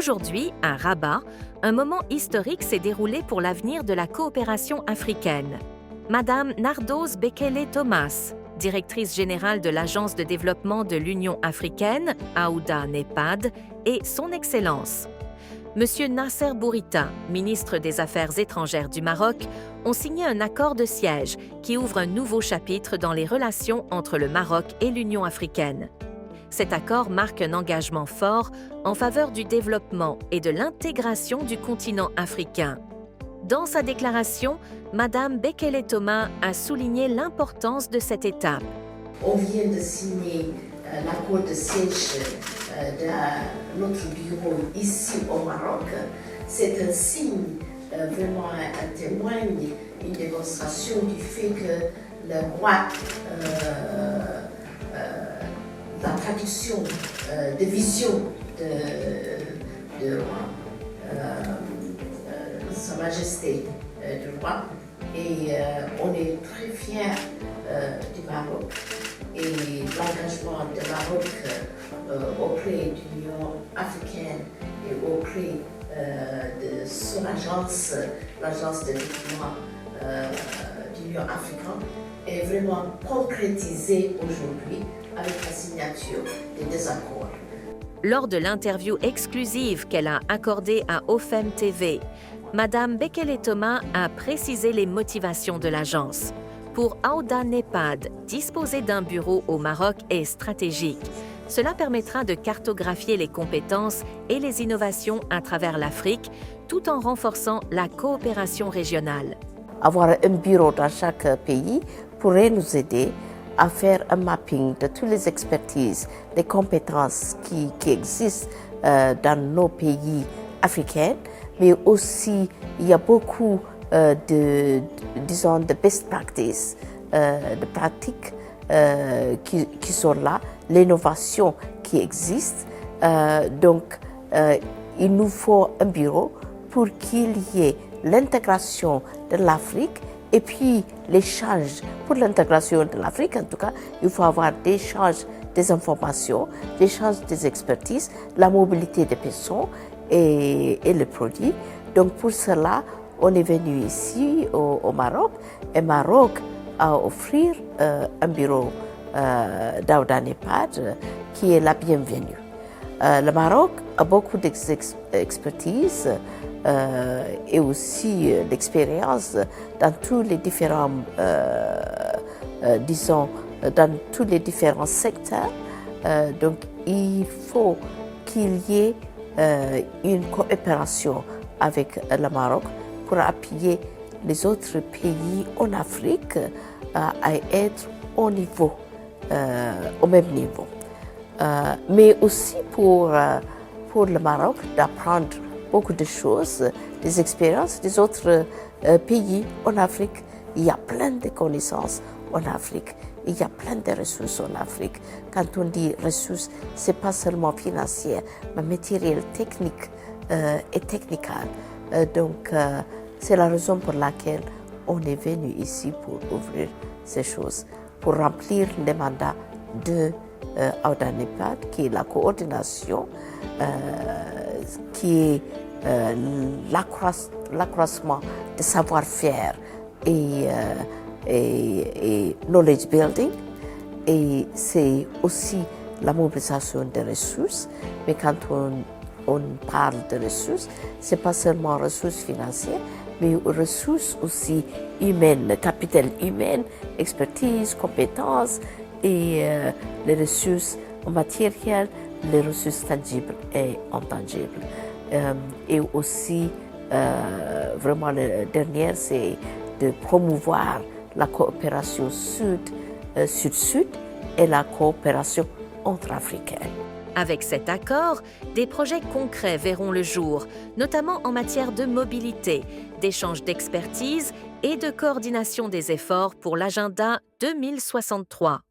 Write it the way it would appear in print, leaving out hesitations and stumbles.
Aujourd'hui, à Rabat, un moment historique s'est déroulé pour l'avenir de la coopération africaine. Madame Nardoz Bekele Thomas, directrice générale de l'Agence de développement de l'Union africaine, Aouda Nepad, et Son Excellence. Monsieur Nasser Bourita, ministre des Affaires étrangères du Maroc, ont signé un accord de siège qui ouvre un nouveau chapitre dans les relations entre le Maroc et l'Union africaine. Cet accord marque un engagement fort en faveur du développement et de l'intégration du continent africain. Dans sa déclaration, Madame Bekele Thomas a souligné l'importance de cette étape. On vient de signer l'accord de siège de notre bureau ici au Maroc. C'est un signe, vraiment un témoigne, une démonstration du fait que le roi, la traduction de vision de roi, Sa Majesté du roi, et on est très fiers du Maroc et l'engagement du Maroc auprès de l'Union africaine et auprès de son agence, l'agence de développement de l'Union africaine, est vraiment concrétisé aujourd'hui avec la signature des deux accords. Lors de l'interview exclusive qu'elle a accordée à OFEM TV, Madame Bekele Thomas a précisé les motivations de l'agence. Pour Aouda Nepad, disposer d'un bureau au Maroc est stratégique. Cela permettra de cartographier les compétences et les innovations à travers l'Afrique, tout en renforçant la coopération régionale. Avoir un bureau dans chaque pays pourrait nous aider à faire un mapping de toutes les expertises, les compétences qui existent dans nos pays africains, mais aussi il y a beaucoup de best practices, de pratiques qui sont là, l'innovation qui existe. Donc, il nous faut un bureau pour qu'il y ait l'intégration de l'Afrique et puis l'échange. Pour l'intégration de l'Afrique, en tout cas, il faut avoir l'échange des informations, l'échange des expertises, la mobilité des personnes et les produits. Donc pour cela, on est venu ici au Maroc, et Maroc a offert un bureau d'Aouda Nepad qui est la bienvenue. Le Maroc a beaucoup d'expertise et aussi d'expérience dans tous les différents, dans tous les différents secteurs. Donc il faut qu'il y ait une coopération avec le Maroc pour appuyer les autres pays en Afrique à être au même niveau. Mais aussi pour le Maroc d'apprendre beaucoup de choses, des expériences des autres pays en Afrique. Il y a plein de connaissances en Afrique, il y a plein de ressources en Afrique. Quand on dit ressources, ce n'est pas seulement financier, mais matériel, technique et technical. Donc, c'est la raison pour laquelle on est venu ici pour ouvrir ces choses, pour remplir les mandats de Aouda Nepad, qui est la coordination, qui est l'accroissement de savoir-faire et knowledge building, et c'est aussi la mobilisation des ressources. Mais quand on parle de ressources, ce n'est pas seulement ressources financières, mais ressources aussi humaines, capital humain, expertise, compétences et les ressources matérielles, les ressources tangibles et intangibles. Et aussi, vraiment, le dernier, c'est de promouvoir la coopération sud-sud et la coopération entre africaines. Avec cet accord, des projets concrets verront le jour, notamment en matière de mobilité, d'échange d'expertise et de coordination des efforts pour l'agenda 2063.